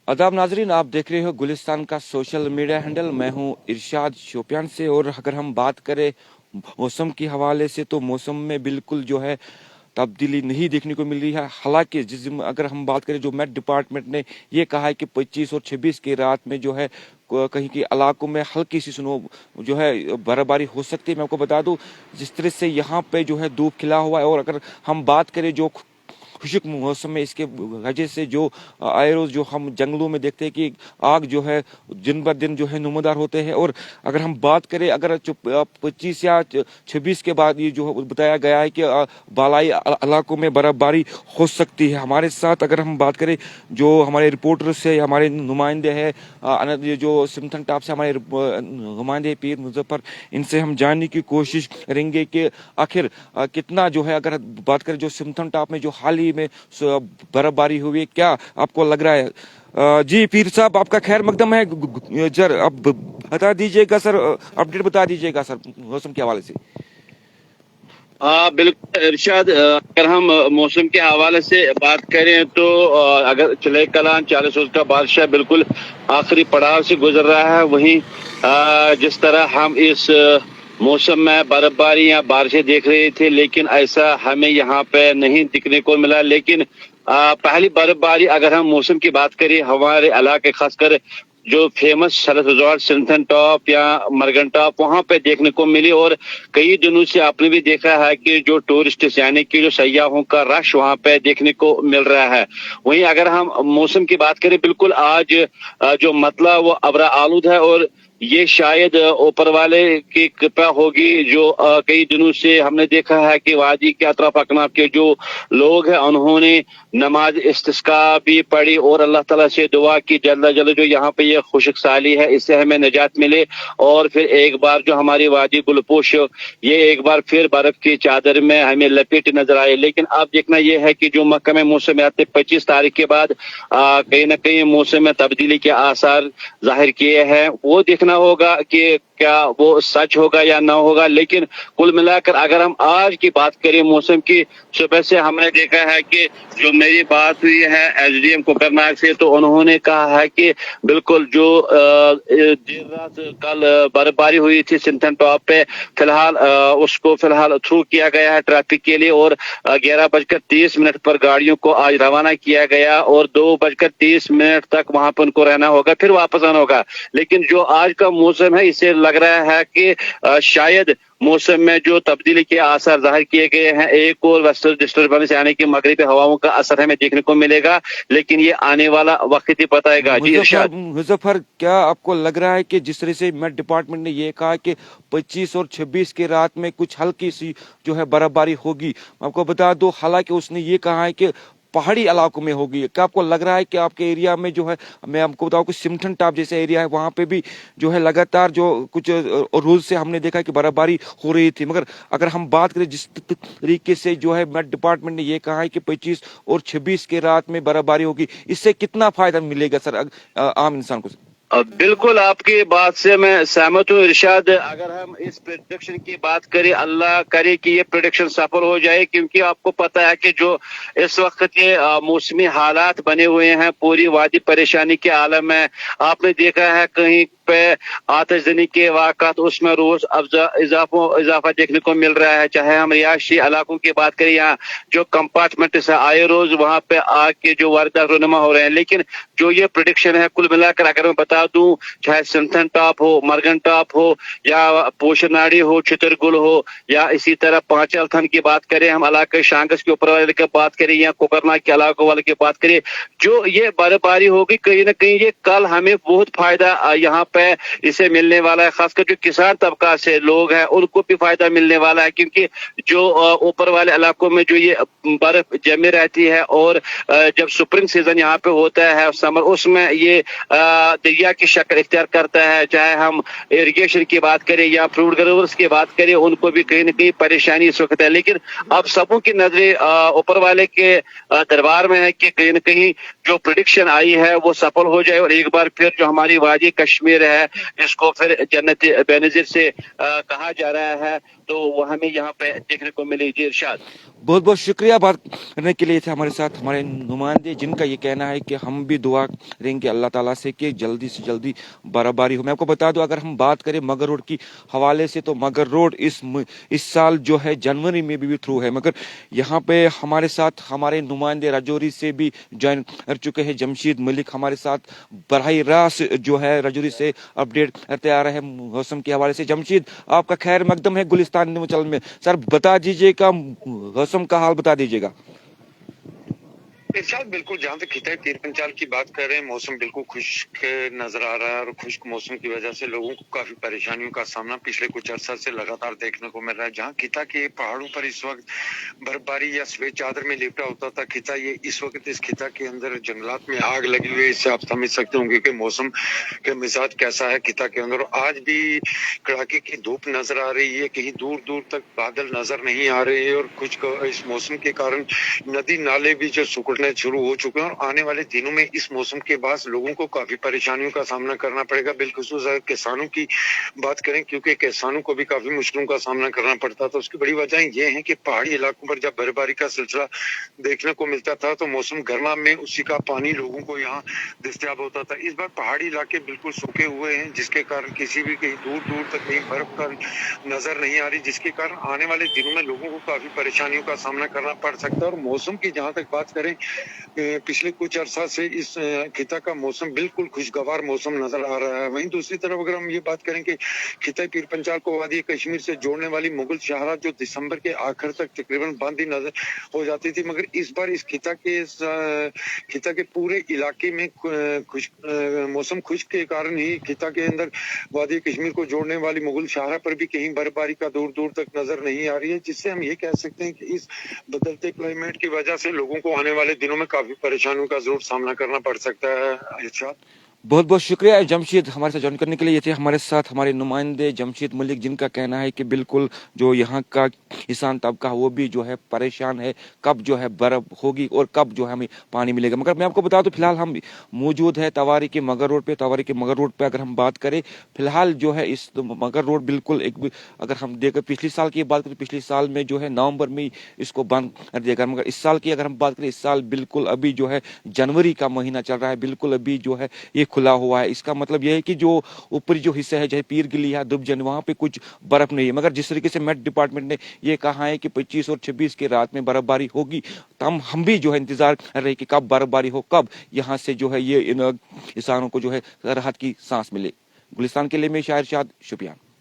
आदाब नाजरीन, आप देख रहे हो गुलिस्तान का सोशल मीडिया हैंडल। मैं हूं इरशाद शोपियान से। और अगर हम बात करें मौसम के हवाले से तो मौसम में बिल्कुल जो है तब्दीली नहीं देखने को मिल रही है। हालांकि अगर हम बात करें, जो मेट डिपार्टमेंट ने ये कहा है कि 25 और 26 की रात में जो है कहीं के इलाकों में हल्की सी स्नो जो है बर्फबारी हो सकती है। मैं आपको बता दूं, जिस तरह से यहाँ पे जो है धूप खिला हुआ है, और अगर हम बात करें जो खुशक मौसम में, इसके वजह से जो आए रोज जो हम जंगलों में देखते हैं कि आग जो है दिन ब दिन जो है नुमादार होते हैं। और अगर हम बात करें, अगर 25 या 26 के बाद ये जो बताया गया है कि बालाई इलाकों में बर्फबारी हो सकती है। हमारे साथ अगर हम बात करें, जो हमारे रिपोर्टर्स है, हमारे नुमाइंदे हैं, ये जो सिमथन टॉप से हमारे नुमाइंदे पीर मुजफ्फर, इनसे हम जानने की कोशिश करेंगे कि आखिर कितना जो है, अगर बात करें जो सिमथन टॉप में जो हाल ही में बर्फबारी हुई है, क्या आपको लग रहा है? जी पीर साहब, आपका खैर मकदम है। जर अब बता दीजिएगा सर, अपडेट बता दीजिएगा सर मौसम के हवाले से। बिल्कुल इरशाद, अगर हम मौसम के हवाले से बात करें तो अगर चले कलान 40 रोज का बादशाह बिल्कुल आखिरी पड़ाव से गुजर रहा है। वहीं जिस तरह हम इस मौसम में बर्फबारी या बारिशें देख रहे थे, लेकिन ऐसा हमें यहाँ पे नहीं दिखने को मिला। लेकिन पहली बर्फबारी अगर हम मौसम की बात करें, हमारे इलाके खासकर जो फेमस सरस रिजॉर्ट सिंथन टॉप या मरगन टॉप, वहां पे देखने को मिली। और कई दिनों से आपने भी देखा है कि जो टूरिस्ट यानी कि जो सयाहों का रश वहां पे देखने को मिल रहा है। वहीं अगर हम मौसम की बात करें, बिल्कुल आज जो मतला वो अबरा आलूद है। और ये शायद ऊपर वाले की कृपा होगी, जो कई दिनों से हमने देखा है कि वादी के अतराफ अकनाफ के जो लोग हैं उन्होंने नमाज इस्तिस्का भी पढ़ी और अल्लाह ताला से दुआ की जल्द जल्द जो यहाँ पे ये खुशक साली है इससे हमें निजात मिले। और फिर एक बार जो हमारी वादी गुलपोश ये एक बार फिर बर्फ की चादर में हमें लपेट नजर आए। लेकिन अब देखना यह है कि जो मक्का में मौसम आते 25 तारीख के बाद कहीं ना कहीं मौसम में तब्दीली के आसार जाहिर किए हैं। वो देखना होगा कि क्या वो सच होगा या ना होगा। लेकिन कुल मिलाकर अगर हम आज की बात करें मौसम की, सुबह से हमने देखा है कि जो मेरी बात हुई है एसडीएम कोकरनाग से, तो उन्होंने कहा है कि बिल्कुल जो देर रात कल बर्फबारी हुई थी सिंथन टॉप पे, फिलहाल उसको फिलहाल थ्रू किया गया है ट्रैफिक के लिए। और 11:30 पर गाड़ियों को आज रवाना किया गया और 2:30 तक वहां पर उनको रहना होगा, फिर वापस आना होगा। लेकिन जो आज का मौसम है, इससे लग रहा है कि शायद मौसम में जो तब्दीली के आसार जाहिर किए गए हैं, एक और वेस्टर्न डिस्टर्बेंस यानी कि मगरबी हवाओं का असर हमें देखने को मिलेगा। लेकिन ये आने वाला वक्त ही बताएगा। जी इरशाद। मुजफ्फर, क्या आपको लग रहा है कि जिस तरह से मेट डिपार्टमेंट ने ये कहा कि 25 और 26 की रात में कुछ हल्की सी जो है बर्फबारी होगी, आपको बता दो, हालांकि उसने ये कहा है कि पहाड़ी इलाकों में होगी, क्या आपको लग रहा है कि आपके एरिया में जो है, मैं आपको बताऊं कि सिमठन टॉप जैसे एरिया है, वहां पे भी जो है लगातार जो कुछ रोज से हमने देखा कि बर्फबारी हो रही थी। मगर अगर हम बात करें जिस तरीके से जो है मेट डिपार्टमेंट ने ये कहा है कि 25 और 26 के रात में बर्फबारी होगी, इससे कितना फायदा मिलेगा सर आम इंसान को? बिल्कुल आपकी बात से मैं सहमत हूँ इरशाद। अगर हम इस प्रोडिक्शन की बात करें, अल्लाह करे कि ये प्रोडिक्शन सफल हो जाए, क्योंकि आपको पता है कि जो इस वक्त के मौसमी हालात बने हुए हैं, पूरी वादी परेशानी के आलम में। आपने देखा है कहीं पे आतिशजनी के वाक़ात उसमें रोज इजाफा देखने को मिल रहा है। चाहे हम रिहायशी इलाकों की बात करें या जो कंपार्टमेंट से आए रोज वहां पे आग के जो वारदात रोनमा हो रहे हैं। लेकिन जो ये प्रोडिक्शन है, कुल मिलाकर अगर मैं बता दूं, चाहे सिंथन टॉप हो, मरगन टॉप हो, या पोशनाड़ी हो, चितरगुल हो, या इसी तरह पांचल थन की बात करें, हम इलाके शांगस के ऊपर वाले की बात करें या कोकरनाग के इलाकों वाले की बात करें, जो ये बर्फबारी होगी कहीं ना कहीं ये कल हमें बहुत फायदा यहाँ पे इसे मिलने वाला है। खासकर जो किसान तबका से लोग हैं उनको भी फायदा मिलने वाला है, क्योंकि जो ऊपर वाले इलाकों में जो ये बर्फ जमी रहती है और जब स्प्रिंग सीजन यहाँ पे होता है समर, उसमें ये दरिया की शक्ल इख्तियार करता है। चाहे हम इरिगेशन की बात करें या फ्रूट ग्रोवर्स की बात करें, उनको भी कहीं ना कहीं परेशानी इस वक्त है। लेकिन अब सबों की नजरें ऊपर वाले के दरबार में है कि कहीं ना कहीं जो प्रेडिक्शन आई है वो सफल हो जाए और एक बार फिर जो हमारी वादी कश्मीर है, जिसको फिर जन्नत बेनजीर से कहा जा रहा है, तो वो हमें यहाँ पे देखने को मिली। जी इरशाद। बहुत बहुत शुक्रिया बात करने के लिए थे हमारे साथ हमारे नुमाइंदे, जिनका ये कहना है कि हम भी दुआ करेंगे अल्लाह ताला से कि जल्दी से जल्दी बर्फबारी हो। मैं आपको बता दूं, अगर हम बात करें मगर रोड की हवाले से, तो मगर रोड इस साल जो है जनवरी में भी थ्रू है, मगर यहाँ पे हमारे साथ हमारे नुमाइंदे राजौरी से भी ज्वाइन कर चुके हैं। जमशीद मलिक हमारे साथ बराह रास्त जो है राजौरी से अपडेट करते आ रहे हैं मौसम के हवाले से। जमशीद, आपका खैर मकदम है गुलिस्तान अंचल में। सर बता दीजिएगा, मौसम का हाल बता दीजिएगा। इरशाद, बिल्कुल जहाँ तक खिताब पीर पंचाल की बात कर रहे हैं, मौसम बिल्कुल खुश्क नजर आ रहा है और खुश्क मौसम की वजह से लोगों को काफी परेशानियों का सामना पिछले कुछ अर्सा से लगातार देखने को मिल रहा है। जहाँ खिता के पहाड़ों पर इस वक्त बर्फबारी या सफेद चादर में लिपटा होता था खिता, ये इस वक्त इस खिता के अंदर जंगलात में आग लगी हुई है। इससे आप समझ सकते होंगे कि मौसम के मिजाज कैसा है खिता के अंदर। आज भी कड़ाके की धूप नजर आ रही है, कहीं दूर दूर तक बादल नजर नहीं आ रहे हैं और कुछ इस मौसम के कारण नदी नाले भी जो सुकड़ने शुरू हो चुके हैं और आने वाले दिनों में इस मौसम के बाद लोगों को काफी परेशानियों का सामना करना पड़ेगा। बिलखुसूस किसानों की बात करें, क्योंकि किसानों को भी काफी मुश्किलों का सामना करना पड़ता था। उसकी बड़ी वजह यह है कि पहाड़ी इलाकों पर जब बर्फबारी का सिलसिला देखने को मिलता था तो मौसम गर्मा में उसी का पानी लोगों को यहाँ दस्तयाब होता था। इस बार पहाड़ी इलाके बिल्कुल सूखे हुए हैं, जिसके कारण किसी भी कहीं दूर दूर तक कहीं बर्फ का नजर नहीं आ रही, जिसके कारण आने वाले दिनों में लोगों को काफी परेशानियों का सामना करना पड़ सकता है। और मौसम की जहाँ तक बात करें, पिछले कुछ अर्सा से इस खिता का मौसम बिल्कुल खुशगवार मौसम नजर आ रहा है। वहीं दूसरी तरफ अगर हम ये बात करें कि खिता पीर पंचाल को वादी कश्मीर से जोड़ने वाली मुगल शाहरा जो दिसंबर के आखिर तक तकरीबन बंद नजर हो जाती थी, मगर इस बार इस खिता के पूरे इलाके में मौसम खुश्क के कारण ही खिता के अंदर वादी कश्मीर को जोड़ने वाली मुगल शाहरा पर भी कहीं बर्फबारी का दूर दूर तक नजर नहीं आ रही है, जिससे हम ये कह सकते हैं कि इस बदलते क्लाइमेट की वजह से लोगों को आने वाले दिनों में काफी परेशानियों का जरूर सामना करना पड़ सकता है। इरशाद, बहुत बहुत शुक्रिया जमशीद हमारे साथ ज्वाइन करने के लिए। ये थे हमारे साथ हमारे नुमाइंदे जमशीद मलिक, जिनका कहना है कि बिल्कुल जो यहाँ का किसान तबका वो भी जो है परेशान है, कब जो है बर्फ होगी और कब जो है हमें पानी मिलेगा। मगर मैं आपको बता दूं, फिलहाल हम मौजूद है तवारी के मगर रोड पे। तवारी के मगर रोड पे अगर हम बात करें, फिलहाल जो है इस मगर रोड बिल्कुल अगर हम देखें पिछले साल की बात करें, पिछले साल में जो है नवंबर में इसको बंद कर दिया गया, मगर इस साल की अगर हम बात करें, इस साल बिल्कुल अभी जो है जनवरी का महीना चल रहा है, बिल्कुल अभी जो है ये खुला हुआ है। इसका मतलब यह है कि जो ऊपरी जो हिस्सा है, चाहे पीर गिली या दुबजन, वहां पे कुछ बर्फ नहीं है। मगर जिस तरीके से मेट डिपार्टमेंट ने ये कहा है कि 25 और 26 की रात में बर्फबारी होगी, तो हम भी जो है इंतजार कर रहे हैं कि कब बर्फबारी हो, कब यहाँ से जो है ये किसानों को जो है राहत की सांस मिले। गुलिस्तान के लिए मैं शायर शाद, शुपियान।